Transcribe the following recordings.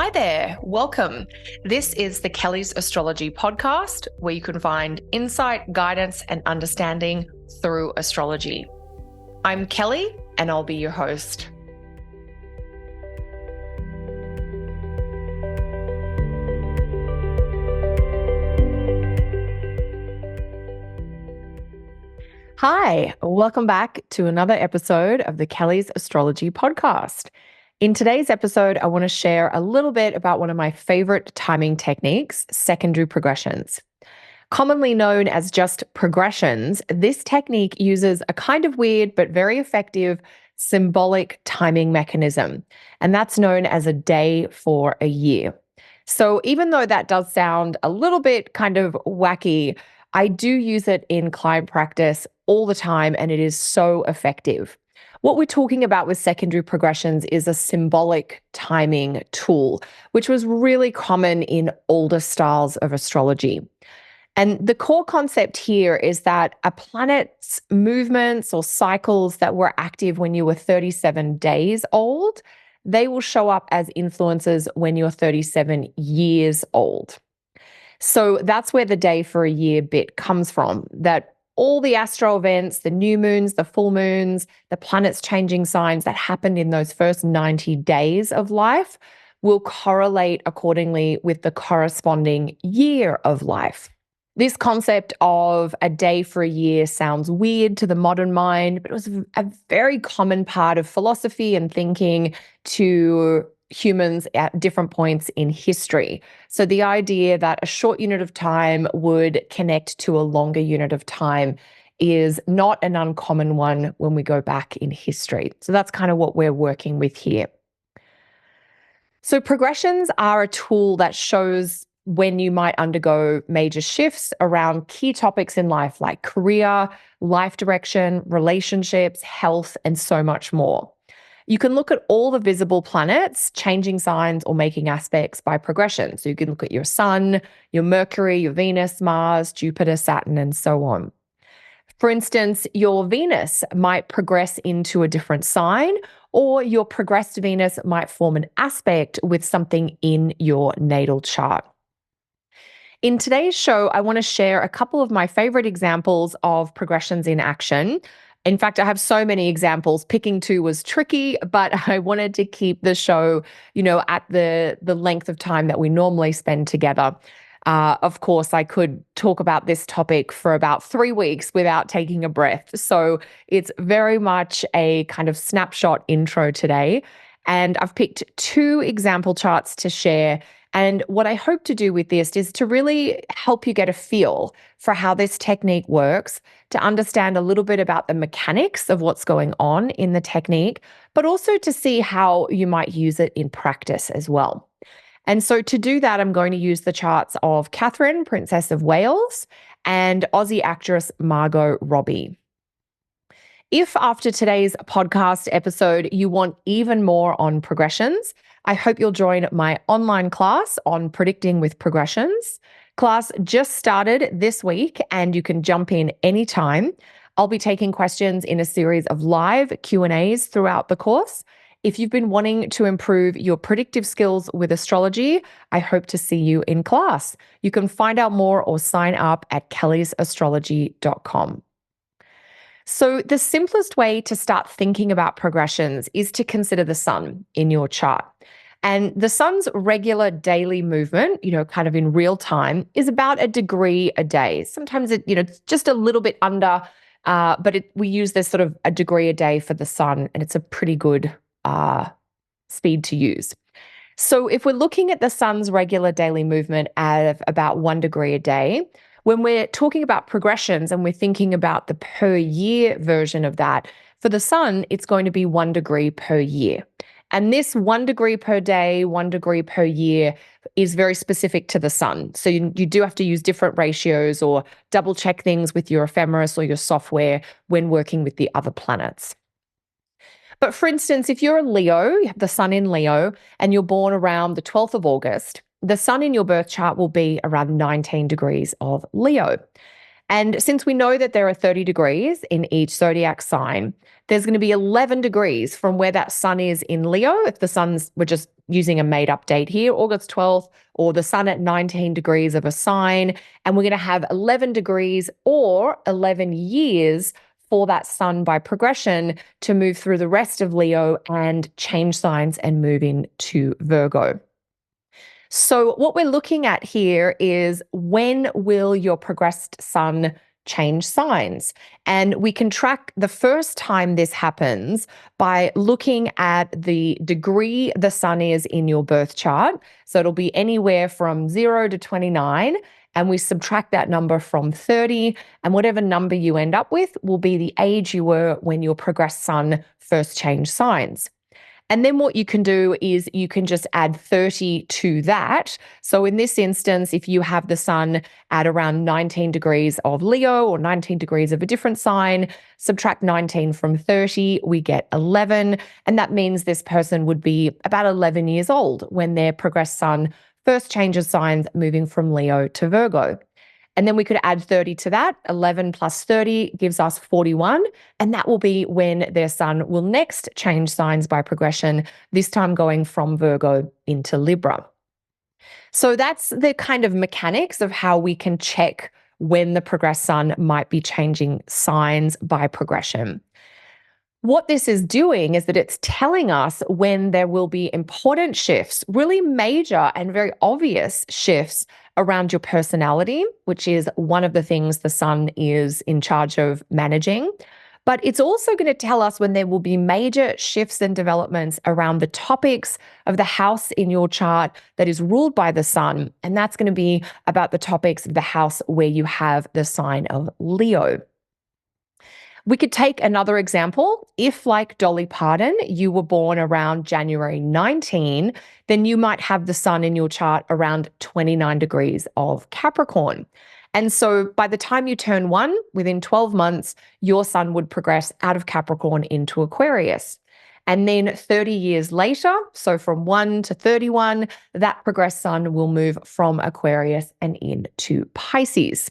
Hi there, welcome. This is the Kelly's Astrology podcast, where you can find insight, guidance, and understanding through astrology. I'm Kelly, and I'll be your host. Hi, welcome back to another episode of the Kelly's Astrology podcast. In today's episode, I want to share a little bit about one of my favorite timing techniques, secondary progressions. Commonly known as just progressions, this technique uses a kind of weird but very effective symbolic timing mechanism, and that's known as a day for a year. So even though that does sound a little bit kind of wacky, I do use it in client practice all the time, and it is so effective. What we're talking about with secondary progressions is a symbolic timing tool, which was really common in older styles of astrology. And the core concept here is that a planet's movements or cycles that were active when you were 37 days old, they will show up as influences when you're 37 years old. So that's where the day for a year bit comes from, that all the astro events, the new moons, the full moons, the planets changing signs that happened in those first 90 days of life will correlate accordingly with the corresponding year of life. This concept of a day for a year sounds weird to the modern mind, but it was a very common part of philosophy and thinking to humans at different points in history. So the idea that a short unit of time would connect to a longer unit of time is not an uncommon one when we go back in history. So that's kind of what we're working with here. So progressions are a tool that shows when you might undergo major shifts around key topics in life like career, life direction, relationships, health, and so much more. You can look at all the visible planets changing signs or making aspects by progression. So you can look at your Sun, your Mercury, your Venus, Mars, Jupiter, Saturn, and so on. For instance, your Venus might progress into a different sign, or your progressed Venus might form an aspect with something in your natal chart. In today's show, I want to share a couple of my favorite examples of progressions in action. In fact, I have so many examples. Picking two was tricky, but I wanted to keep the show, at the length of time that we normally spend together. Of course, I could talk about this topic for about 3 weeks without taking a breath. So it's very much a kind of snapshot intro today. And I've picked 2 example charts to share. And what I hope to do with this is to really help you get a feel for how this technique works, to understand a little bit about the mechanics of what's going on in the technique, but also to see how you might use it in practice as well. And so to do that, I'm going to use the charts of Catherine, Princess of Wales, and Aussie actress Margot Robbie. If after today's podcast episode, you want even more on progressions, I hope you'll join my online class on predicting with progressions. Class just started this week and you can jump in anytime. I'll be taking questions in a series of live Q&As throughout the course. If you've been wanting to improve your predictive skills with astrology, I hope to see you in class. You can find out more or sign up at kellysastrology.com. So the simplest way to start thinking about progressions is to consider the sun in your chart. And the sun's regular daily movement, kind of in real time, is about a degree a day. Sometimes it's just a little bit under, but we use this sort of a degree a day for the sun, and it's a pretty good speed to use. So if we're looking at the sun's regular daily movement at about 1 degree a day, when we're talking about progressions and we're thinking about the per year version of that, for the sun, it's going to be 1 degree per year. And this 1 degree per day, 1 degree per year is very specific to the sun. So you do have to use different ratios or double check things with your ephemeris or your software when working with the other planets. But for instance, if you're a Leo, you have the sun in Leo, and you're born around the 12th of August, the sun in your birth chart will be around 19 degrees of Leo. And since we know that there are 30 degrees in each zodiac sign, there's going to be 11 degrees from where that sun is in Leo. If the sun's, we're just using a made up date here, August 12th, or the sun at 19 degrees of a sign. And we're going to have 11 degrees or 11 years for that sun by progression to move through the rest of Leo and change signs and move into Virgo. So what we're looking at here is, when will your progressed sun change signs? And we can track the first time this happens by looking at the degree the sun is in your birth chart. So it'll be anywhere from 0 to 29. And we subtract that number from 30. And whatever number you end up with will be the age you were when your progressed sun first changed signs. And then what you can do is you can just add 30 to that. So in this instance, if you have the sun at around 19 degrees of Leo or 19 degrees of a different sign, subtract 19 from 30, we get 11. And that means this person would be about 11 years old when their progressed sun first changes signs, moving from Leo to Virgo. And then we could add 30 to that. 11 plus 30 gives us 41. And that will be when their sun will next change signs by progression, this time going from Virgo into Libra. So that's the kind of mechanics of how we can check when the progressed sun might be changing signs by progression. What this is doing is that it's telling us when there will be important shifts, really major and very obvious shifts around your personality, which is one of the things the sun is in charge of managing. But it's also going to tell us when there will be major shifts and developments around the topics of the house in your chart that is ruled by the sun. And that's going to be about the topics of the house where you have the sign of Leo. We could take another example. If, like Dolly Parton, you were born around January 19, then you might have the sun in your chart around 29 degrees of Capricorn. And so by the time you turn 1, within 12 months, your sun would progress out of Capricorn into Aquarius. And then 30 years later, so from 1 to 31, that progressed sun will move from Aquarius and into Pisces.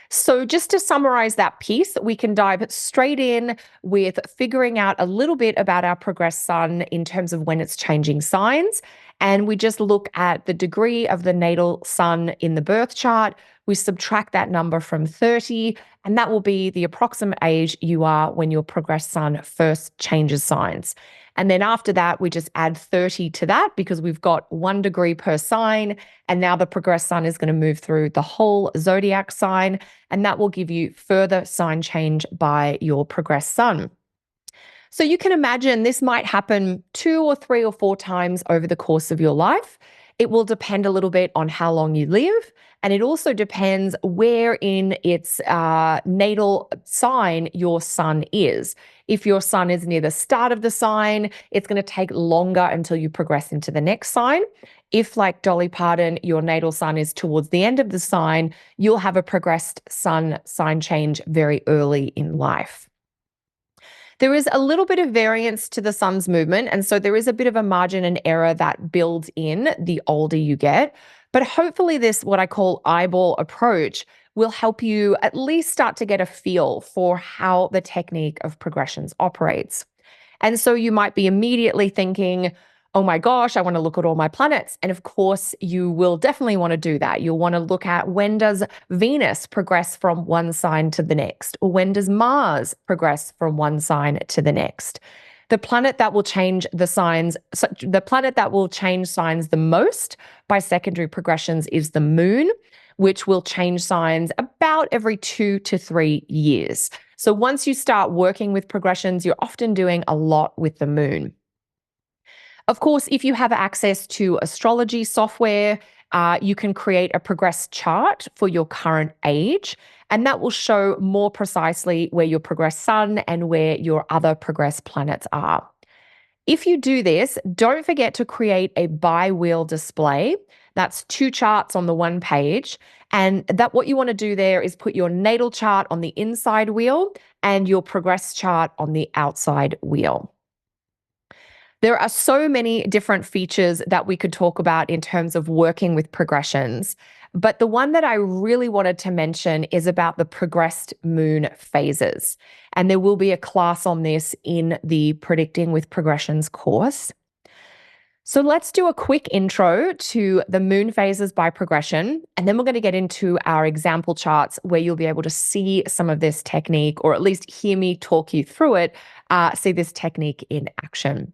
So just to summarize that piece, we can dive straight in with figuring out a little bit about our progressed sun in terms of when it's changing signs. And we just look at the degree of the natal sun in the birth chart. We subtract that number from 30, and that will be the approximate age you are when your progressed sun first changes signs. And then after that, we just add 30 to that because we've got 1 degree per sign. And now the progressed sun is going to move through the whole zodiac sign. And that will give you further sign change by your progressed sun. So you can imagine this might happen 2 or 3 or 4 times over the course of your life. It will depend a little bit on how long you live. And it also depends where in its natal sign your sun is. If your sun is near the start of the sign, it's going to take longer until you progress into the next sign. If, like Dolly Parton, your natal sun is towards the end of the sign, you'll have a progressed sun sign change very early in life. There is a little bit of variance to the sun's movement, and so there is a bit of a margin and error that builds in the older you get. But hopefully this, what I call eyeball approach, will help you at least start to get a feel for how the technique of progressions operates. And so you might be immediately thinking, oh my gosh, I want to look at all my planets. And of course, you will definitely want to do that. You'll want to look at, when does Venus progress from one sign to the next? Or when does Mars progress from one sign to the next? The planet that will change the signs, the planet that will change signs the most by secondary progressions is the moon, which will change signs about every 2 to 3 years. So once you start working with progressions, you're often doing a lot with the moon. Of course, if you have access to astrology software, you can create a progressed chart for your current age, and that will show more precisely where your progressed sun and where your other progressed planets are. If you do this, don't forget to create a bi-wheel display. That's 2 charts on the one page. And that what you want to do there is put your natal chart on the inside wheel and your progress chart on the outside wheel. There are so many different features that we could talk about in terms of working with progressions. But the one that I really wanted to mention is about the progressed moon phases. And there will be a class on this in the Predicting with Progressions course. So let's do a quick intro to the moon phases by progression, and then we're going to get into our example charts where you'll be able to see some of this technique, or at least hear me talk you through it, see this technique in action.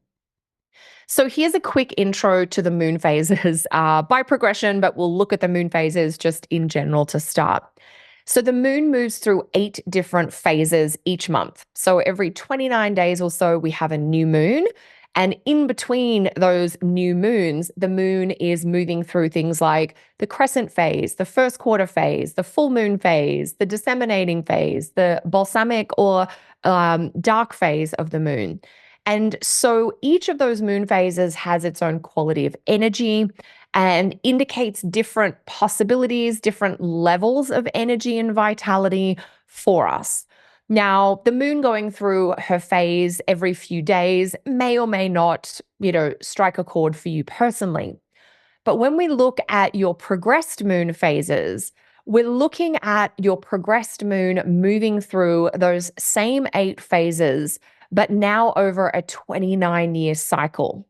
So here's a quick intro to the moon phases by progression, but we'll look at the moon phases just in general to start. So the moon moves through 8 different phases each month. So every 29 days or so, we have a new moon. And in between those new moons, the moon is moving through things like the crescent phase, the first quarter phase, the full moon phase, the disseminating phase, the balsamic or dark phase of the moon. And so each of those moon phases has its own quality of energy and indicates different possibilities, different levels of energy and vitality for us. Now, the moon going through her phase every few days may or may not, strike a chord for you personally. But when we look at your progressed moon phases, we're looking at your progressed moon moving through those same 8 phases, but now over a 29-year cycle.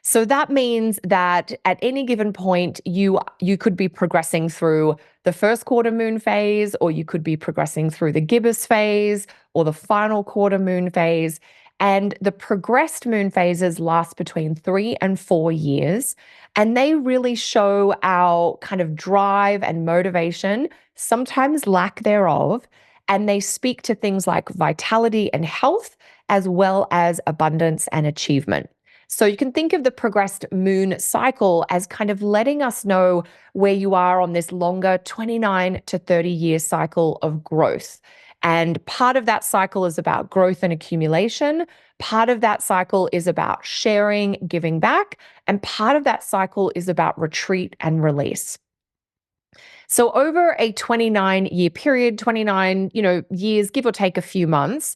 So that means that at any given point, you could be progressing through the first quarter moon phase, or you could be progressing through the gibbous phase or the final quarter moon phase. And the progressed moon phases last between 3 and 4 years. And they really show our kind of drive and motivation, sometimes lack thereof. And they speak to things like vitality and health, as well as abundance and achievement. So you can think of the progressed moon cycle as kind of letting us know where you are on this longer 29 to 30-year cycle of growth. And part of that cycle is about growth and accumulation. Part of that cycle is about sharing, giving back. And part of that cycle is about retreat and release. So over a 29-year period, 29, years, give or take a few months,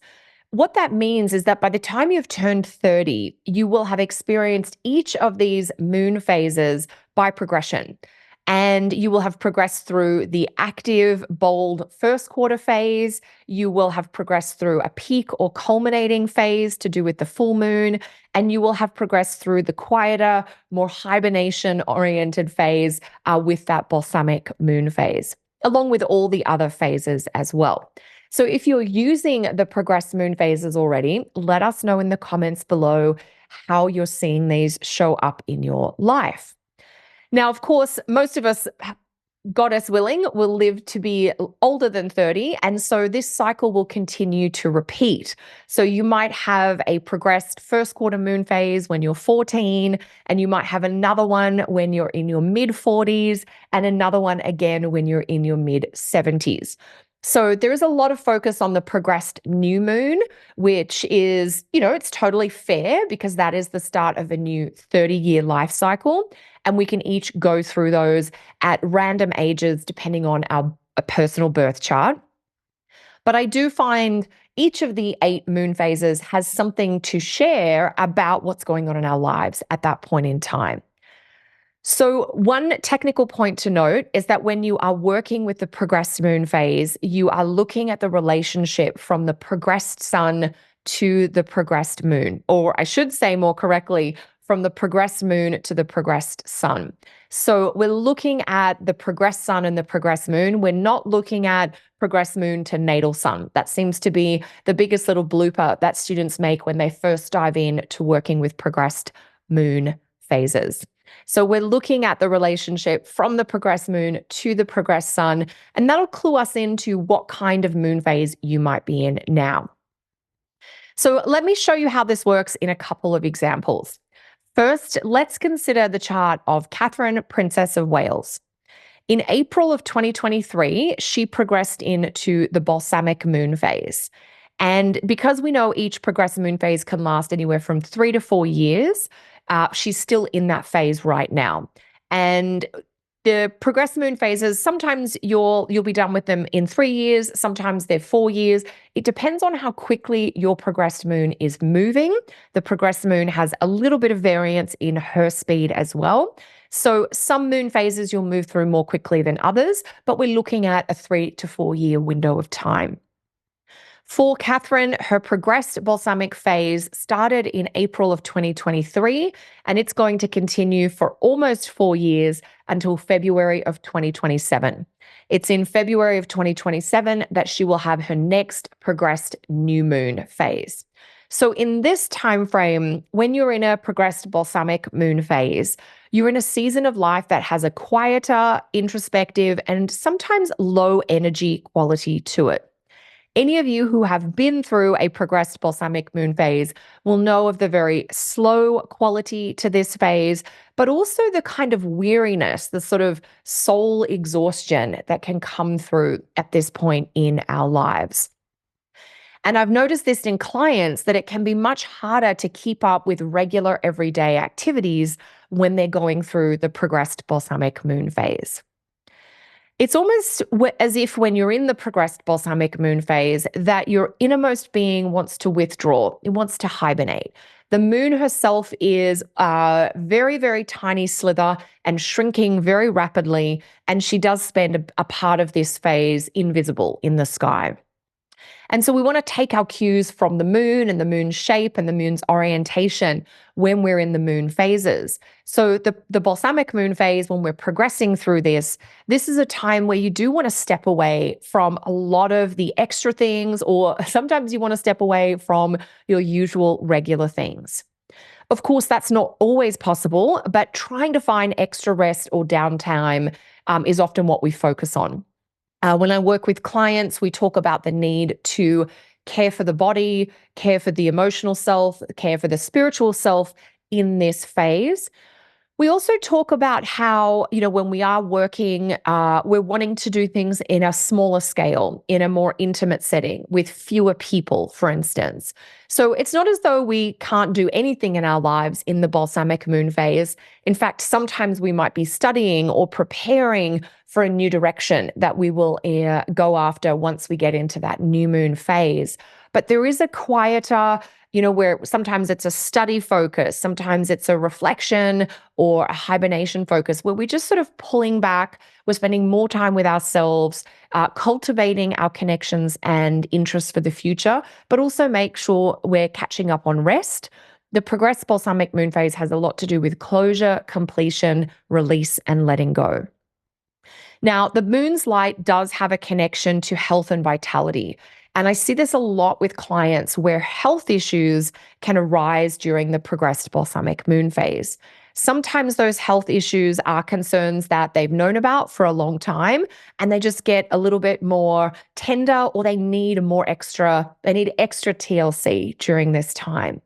what that means is that by the time you've turned 30, you will have experienced each of these moon phases by progression. And you will have progressed through the active, bold first quarter phase. You will have progressed through a peak or culminating phase to do with the full moon. And you will have progressed through the quieter, more hibernation-oriented phase with that balsamic moon phase, along with all the other phases as well. So if you're using the progressed moon phases already, let us know in the comments below how you're seeing these show up in your life. Now, of course, most of us, goddess willing, will live to be older than 30. And so this cycle will continue to repeat. So you might have a progressed first quarter moon phase when you're 14, and you might have another one when you're in your mid 40s, and another one again when you're in your mid 70s. So there is a lot of focus on the progressed new moon, which is, it's totally fair because that is the start of a new 30-year life cycle. And we can each go through those at random ages depending on our personal birth chart. But I do find each of the 8 moon phases has something to share about what's going on in our lives at that point in time. So one technical point to note is that when you are working with the progressed moon phase, you are looking at the relationship from the progressed sun to the progressed moon, or I should say more correctly, from the progressed moon to the progressed sun. So we're looking at the progressed sun and the progressed moon. We're not looking at progressed moon to natal sun. That seems to be the biggest little blooper that students make when they first dive in to working with progressed moon phases. So we're looking at the relationship from the progressed moon to the progressed sun, and that'll clue us into what kind of moon phase you might be in now. So let me show you how this works in a couple of examples. First, let's consider the chart of Catherine, Princess of Wales. In April of 2023, she progressed into the balsamic moon phase. And because we know each progressive moon phase can last anywhere from 3 to 4 years, she's still in that phase right now. And the progressive moon phases, sometimes you'll be done with them in 3 years, sometimes they're 4 years. It depends on how quickly your progressed moon is moving. The progressed moon has a little bit of variance in her speed as well. So some moon phases you'll move through more quickly than others, but we're looking at a 3 to 4 year window of time. For Catherine, her progressed balsamic phase started in April of 2023, and it's going to continue for almost 4 years until February of 2027. It's in February of 2027 that she will have her next progressed new moon phase. So in this time frame, when you're in a progressed balsamic moon phase, you're in a season of life that has a quieter, introspective, and sometimes low energy quality to it. Any of you who have been through a progressed balsamic moon phase will know of the very slow quality to this phase, but also the kind of weariness, the sort of soul exhaustion that can come through at this point in our lives. And I've noticed this in clients that it can be much harder to keep up with regular everyday activities when they're going through the progressed balsamic moon phase. It's almost as if when you're in the progressed balsamic moon phase, that your innermost being wants to withdraw, it wants to hibernate. The moon herself is a very, very tiny slither and shrinking very rapidly, and she does spend a part of this phase invisible in the sky. And so we want to take our cues from the moon and the moon's shape and the moon's orientation when we're in the moon phases. So the balsamic moon phase, when we're progressing through this is a time where you do want to step away from a lot of the extra things, or sometimes you want to step away from your usual regular things. Of course, that's not always possible, but trying to find extra rest or downtime is often what we focus on. When I work with clients, we talk about the need to care for the body, care for the emotional self, care for the spiritual self in this phase. We also talk about how, when we are working, we're wanting to do things in a smaller scale, in a more intimate setting with fewer people, for instance. So it's not as though we can't do anything in our lives in the balsamic moon phase. In fact, sometimes we might be studying or preparing for a new direction that we will go after once we get into that new moon phase. But there is a quieter, where sometimes it's a study focus, sometimes it's a reflection or a hibernation focus, where we're just sort of pulling back, we're spending more time with ourselves, cultivating our connections and interests for the future, but also make sure we're catching up on rest. The progressed balsamic moon phase has a lot to do with closure, completion, release, and letting go. Now, the moon's light does have a connection to health and vitality. And I see this a lot with clients where health issues can arise during the progressed balsamic moon phase. Sometimes those health issues are concerns that they've known about for a long time, and they just get a little bit more tender, or they need extra TLC during this time.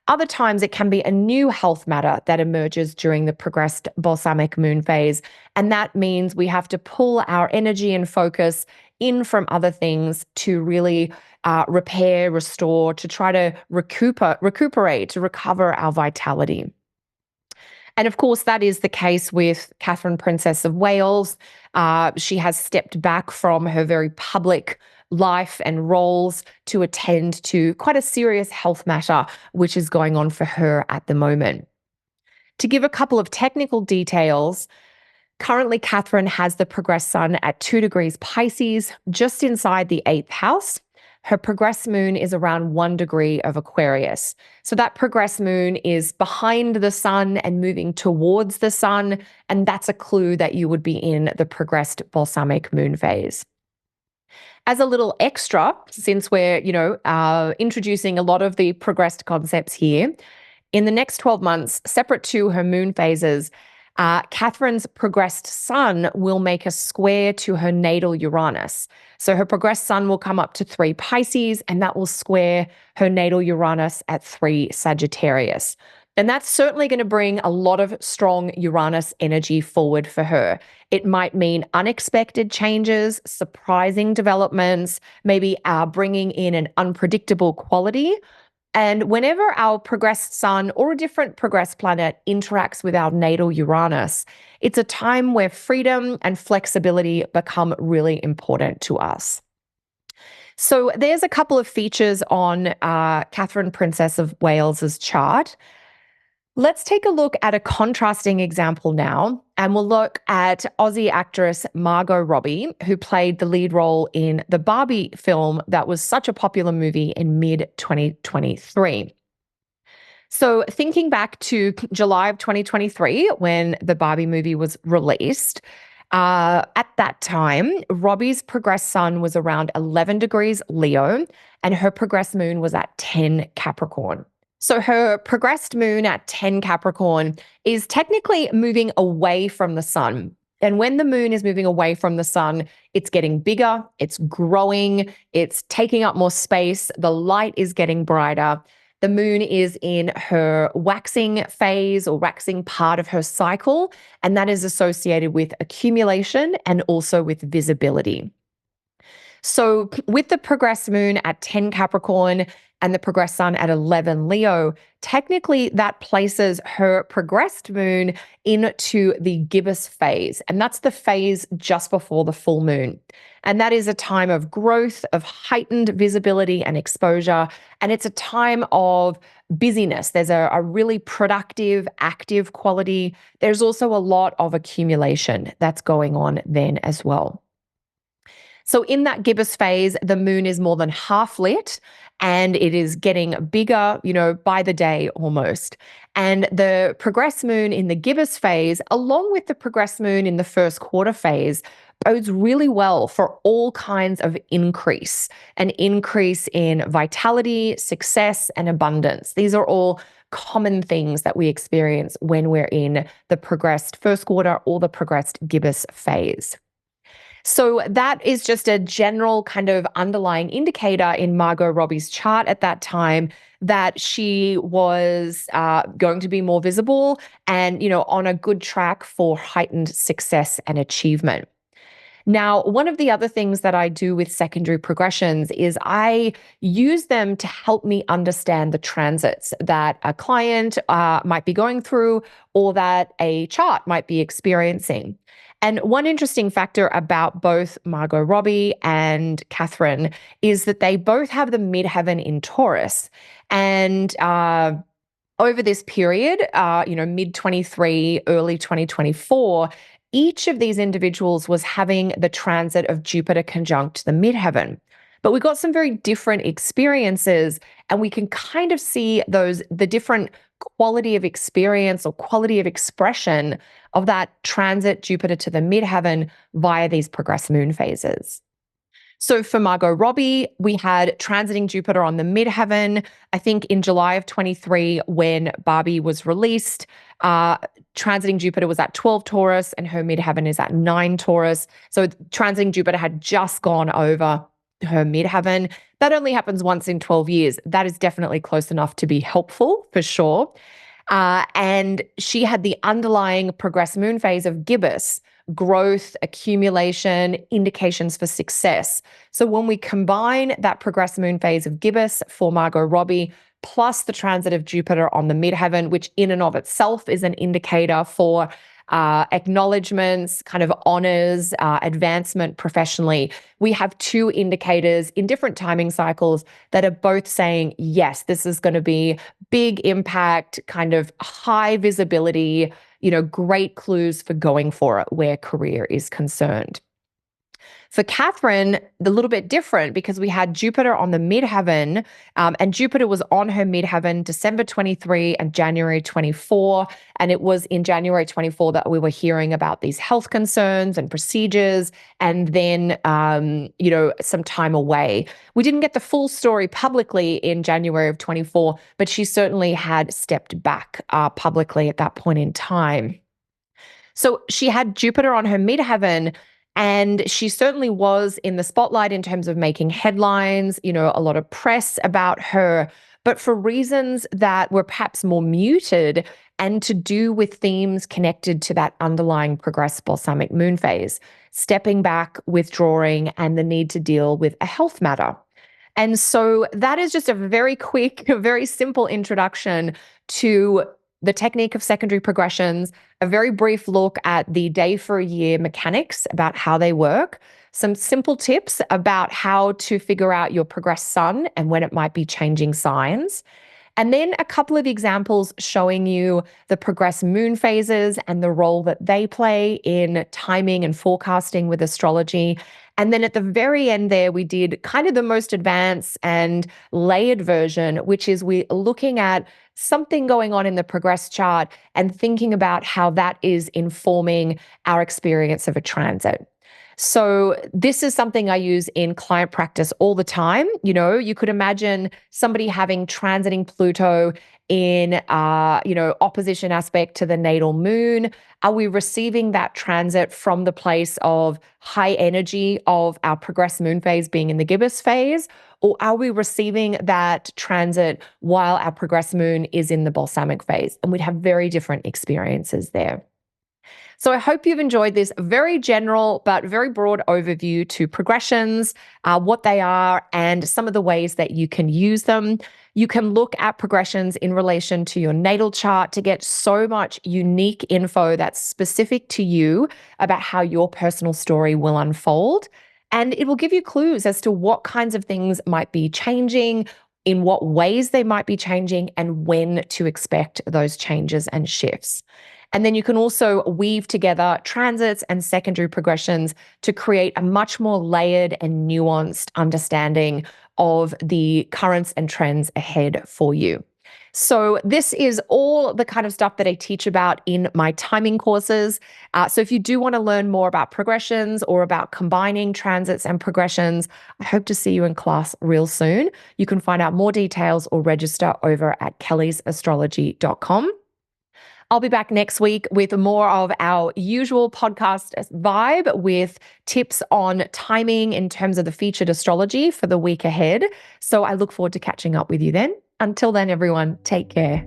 Other times it can be a new health matter that emerges during the progressed balsamic moon phase. And that means we have to pull our energy and focus in from other things to really repair, restore, to try to recuperate, to recover our vitality. And of course, that is the case with Catherine, Princess of Wales. She has stepped back from her very public life and roles to attend to quite a serious health matter, which is going on for her at the moment. To give a couple of technical details, currently Catherine has the progressed sun at 2 degrees Pisces, just inside the 8th house. Her progressed moon is around 1 degree of Aquarius. So that progressed moon is behind the sun and moving towards the sun. And that's a clue that you would be in the progressed balsamic moon phase. As a little extra, since we're, introducing a lot of the progressed concepts here, in the next 12 months, separate to her moon phases, Catherine's progressed sun will make a square to her natal Uranus. So her progressed sun will come up to 3 Pisces, and that will square her natal Uranus at 3 Sagittarius. And that's certainly going to bring a lot of strong Uranus energy forward for her. It might mean unexpected changes, surprising developments, maybe bringing in an unpredictable quality. And whenever our progressed sun or a different progressed planet interacts with our natal Uranus, it's a time where freedom and flexibility become really important to us. So there's a couple of features on Catherine, Princess of Wales's chart. Let's take a look at a contrasting example now, and we'll look at Aussie actress Margot Robbie, who played the lead role in the Barbie film that was such a popular movie in mid 2023. So, thinking back to July of 2023, when the Barbie movie was released, at that time, Robbie's progressed sun was around 11 degrees Leo, and her progressed moon was at 10 Capricorn. So, her progressed moon at 10 Capricorn is technically moving away from the sun. And when the moon is moving away from the sun, it's getting bigger, it's growing, it's taking up more space, the light is getting brighter. The moon is in her waxing phase or waxing part of her cycle, and that is associated with accumulation and also with visibility. So, with the progressed moon at 10 Capricorn and the progressed sun at 11 Leo, technically that places her progressed moon into the gibbous phase. And that's the phase just before the full moon. And that is a time of growth, of heightened visibility and exposure. And it's a time of busyness. There's a really productive, active quality. There's also a lot of accumulation that's going on then as well. So in that gibbous phase, the moon is more than half lit and it is getting bigger, by the day almost. And the progressed moon in the gibbous phase, along with the progressed moon in the first quarter phase, bodes really well for all kinds of increase, an increase in vitality, success, and abundance. These are all common things that we experience when we're in the progressed first quarter or the progressed gibbous phase. So that is just a general kind of underlying indicator in Margot Robbie's chart at that time that she was going to be more visible and, on a good track for heightened success and achievement. Now, one of the other things that I do with secondary progressions is I use them to help me understand the transits that a client might be going through or that a chart might be experiencing. And one interesting factor about both Margot Robbie and Catherine is that they both have the midheaven in Taurus. And over this period, mid 23, early 2024, each of these individuals was having the transit of Jupiter conjunct the midheaven. But we got some very different experiences, and we can kind of see the different quality of experience or quality of expression of that transit Jupiter to the midheaven via these progressed moon phases. So for Margot Robbie, we had transiting Jupiter on the midheaven, I think in July of 23 when Barbie was released. Transiting Jupiter was at 12 Taurus and her midheaven is at 9 Taurus. So transiting Jupiter had just gone over her midheaven. That only happens once in 12 years. That is definitely close enough to be helpful for sure. And she had the underlying progressed moon phase of gibbous, growth, accumulation, indications for success. So when we combine that progressed moon phase of gibbous for Margot Robbie, plus the transit of Jupiter on the midheaven, which in and of itself is an indicator for acknowledgements, kind of honors, advancement professionally. We have two indicators in different timing cycles that are both saying, yes, this is going to be big impact, kind of high visibility, great clues for going for it where career is concerned. For Catherine, a little bit different because we had Jupiter on the midheaven, and Jupiter was on her midheaven December 23 and January 24. And it was in January 24 that we were hearing about these health concerns and procedures, and then, some time away. We didn't get the full story publicly in January of 24, but she certainly had stepped back publicly at that point in time. So she had Jupiter on her midheaven, and she certainly was in the spotlight in terms of making headlines, a lot of press about her, but for reasons that were perhaps more muted and to do with themes connected to that underlying progressed balsamic moon phase, stepping back, withdrawing, and the need to deal with a health matter. And so that is just a very quick, very simple introduction to the technique of secondary progressions, a very brief look at the day for a year mechanics about how they work, some simple tips about how to figure out your progressed sun and when it might be changing signs, And then a couple of examples showing you the progressed moon phases and the role that they play in timing and forecasting with astrology. And then at the very end there, we did kind of the most advanced and layered version, which is we looking at something going on in the progress chart and thinking about how that is informing our experience of a transit. So this is something I use in client practice all the time. You could imagine somebody having transiting Pluto in opposition aspect to the natal moon. Are we receiving that transit from the place of high energy of our progressed moon phase being in the gibbous phase? Or are we receiving that transit while our progressed moon is in the balsamic phase? And we'd have very different experiences there. So I hope you've enjoyed this very general but very broad overview to progressions, what they are, and some of the ways that you can use them. You can look at progressions in relation to your natal chart to get so much unique info that's specific to you about how your personal story will unfold. And it will give you clues as to what kinds of things might be changing, in what ways they might be changing, and when to expect those changes and shifts. And then you can also weave together transits and secondary progressions to create a much more layered and nuanced understanding of the currents and trends ahead for you. So this is all the kind of stuff that I teach about in my timing courses. So if you do want to learn more about progressions or about combining transits and progressions, I hope to see you in class real soon. You can find out more details or register over at kellysastrology.com. I'll be back next week with more of our usual podcast vibe with tips on timing in terms of the featured astrology for the week ahead. So I look forward to catching up with you then. Until then, everyone, take care.